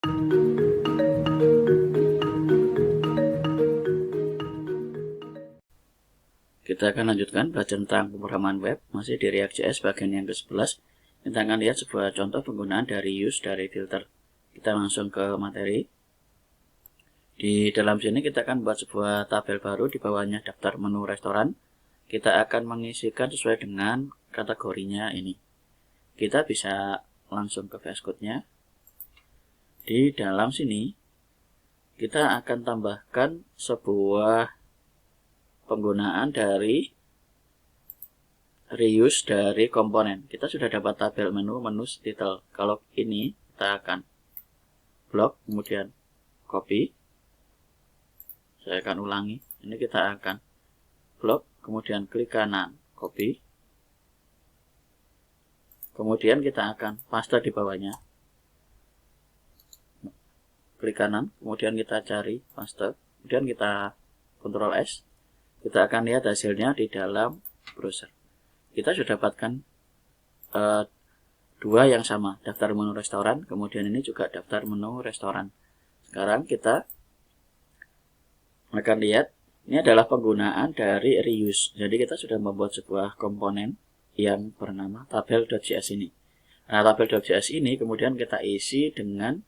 Kita akan lanjutkan belajar tentang pemrograman web, masih di React.js bagian yang ke-11. Kita akan lihat sebuah contoh penggunaan dari use dari filter. Kita langsung ke materi. Di dalam sini kita akan buat sebuah tabel baru, di bawahnya daftar menu restoran. Kita akan mengisikan sesuai dengan kategorinya ini. Kita bisa langsung ke VS Code-nya. Di dalam sini kita akan tambahkan sebuah penggunaan dari reuse dari komponen. Kita sudah dapat tabel menu title. Kalau ini kita akan blok, kemudian copy. Saya akan ulangi. Ini kita akan blok, kemudian klik kanan, copy. Kemudian kita akan paste di bawahnya. Klik kanan, kemudian kita cari paste. Kemudian kita Ctrl S. Kita akan lihat hasilnya di dalam browser. Kita sudah dapatkan dua yang sama, daftar menu restoran, kemudian ini juga daftar menu restoran. Sekarang kita akan lihat, ini adalah penggunaan dari reuse. Jadi kita sudah membuat sebuah komponen yang bernama tabel.js ini. Nah, tabel.js ini kemudian kita isi dengan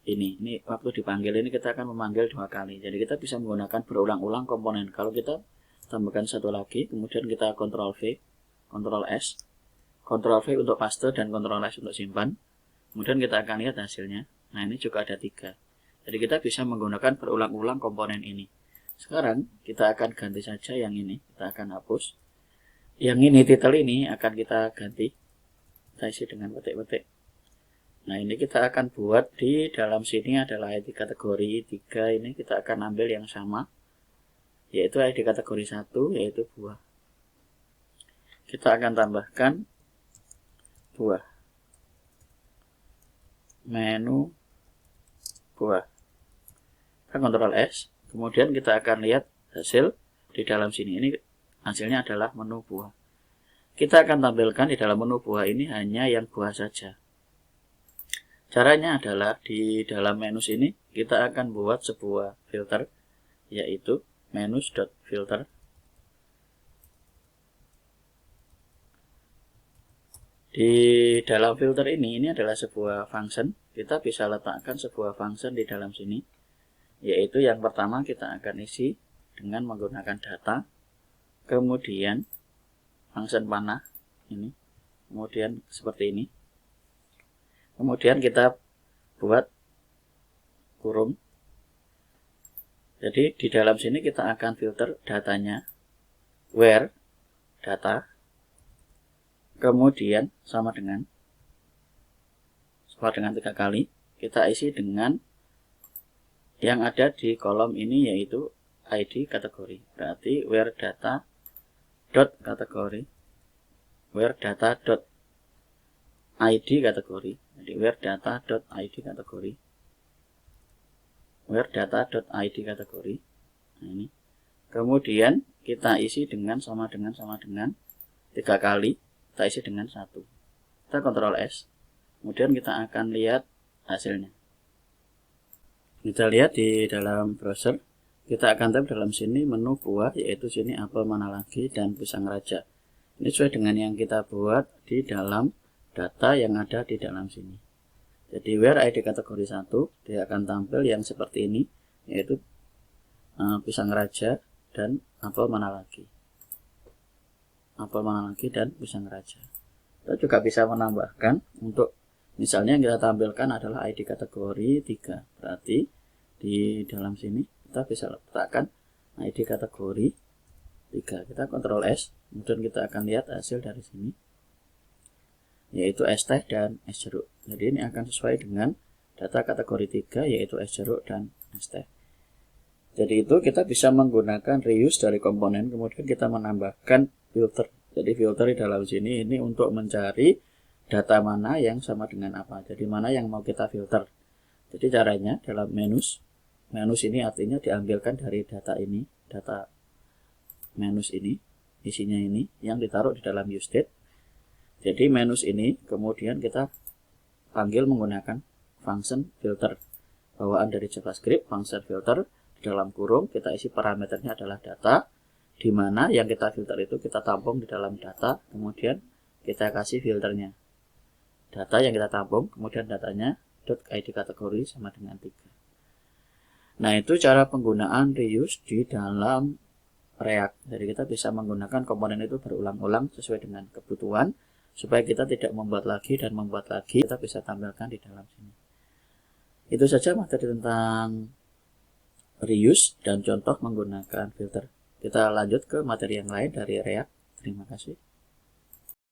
ini waktu dipanggil ini kita akan memanggil dua kali. Jadi kita bisa menggunakan berulang-ulang komponen. Kalau kita tambahkan satu lagi, kemudian kita Ctrl V, Ctrl S, Ctrl V untuk paste dan Ctrl S untuk simpan. Kemudian kita akan lihat hasilnya. Nah, ini juga ada 3. Jadi kita bisa menggunakan berulang-ulang komponen ini. Sekarang kita akan ganti saja yang ini. Kita akan hapus. Yang ini, title ini akan kita ganti. Kita isi dengan petik-petik. Nah, ini kita akan buat di dalam sini adalah ID kategori 3. Ini kita akan ambil yang sama, yaitu ID kategori 1, yaitu buah. Kita akan tambahkan buah, menu buah. Kita Ctrl S, kemudian kita akan lihat hasil di dalam sini. Ini hasilnya adalah menu buah. Kita akan tampilkan di dalam menu buah ini hanya yang buah saja. Caranya adalah di dalam menu ini kita akan buat sebuah filter, yaitu menus.filter. Di dalam filter ini adalah sebuah function. Kita bisa letakkan sebuah function di dalam sini, yaitu yang pertama kita akan isi dengan menggunakan data, kemudian function panah ini, kemudian seperti ini. Kemudian kita buat kurung. Jadi di dalam sini kita akan filter datanya, where data, kemudian sama dengan 3 kali. Kita isi dengan yang ada di kolom ini, yaitu ID kategori. Berarti where data dot kategori, where data dot ID kategori. Jadi where data.id kategori, where data.id kategori. Nah, ini. Kemudian kita isi dengan sama dengan 3 kali. Kita isi dengan 1. Kita Ctrl S. Kemudian kita akan lihat hasilnya. Kita lihat di dalam browser. Kita akan tab dalam sini menu buah, yaitu sini apel mana lagi dan pisang raja. Ini sesuai dengan yang kita buat di dalam data yang ada di dalam sini. Jadi where ID kategori 1, dia akan tampil yang seperti ini, yaitu pisang raja dan apel mana lagi. Apel mana lagi dan pisang raja. Kita juga bisa menambahkan, untuk misalnya yang kita tampilkan adalah ID kategori 3. Berarti di dalam sini kita bisa letakkan ID kategori 3. Kita Ctrl S, kemudian kita akan lihat hasil dari sini, yaitu es teh dan es jeruk. Jadi ini akan sesuai dengan data kategori 3, yaitu es jeruk dan es teh. Jadi itu kita bisa menggunakan reuse dari komponen, kemudian kita menambahkan filter. Jadi filter di dalam sini ini untuk mencari data mana yang sama dengan apa. Jadi mana yang mau kita filter. Jadi caranya dalam menus ini artinya diambilkan dari data ini, data menus ini, isinya ini yang ditaruh di dalam useState. Jadi menus ini kemudian kita panggil menggunakan function filter, bawaan dari JavaScript function filter. Di dalam kurung kita isi parameternya adalah data, di mana yang kita filter itu kita tampung di dalam data, kemudian kita kasih filternya. Data yang kita tampung, kemudian datanya .id kategori sama dengan 3. Nah, itu cara penggunaan reuse di dalam React. Jadi kita bisa menggunakan komponen itu berulang-ulang sesuai dengan kebutuhan, supaya kita tidak membuat lagi dan membuat lagi, kita bisa tampilkan di dalam sini. Itu saja materi tentang reuse dan contoh menggunakan filter. Kita lanjut ke materi yang lain dari React. Terima kasih.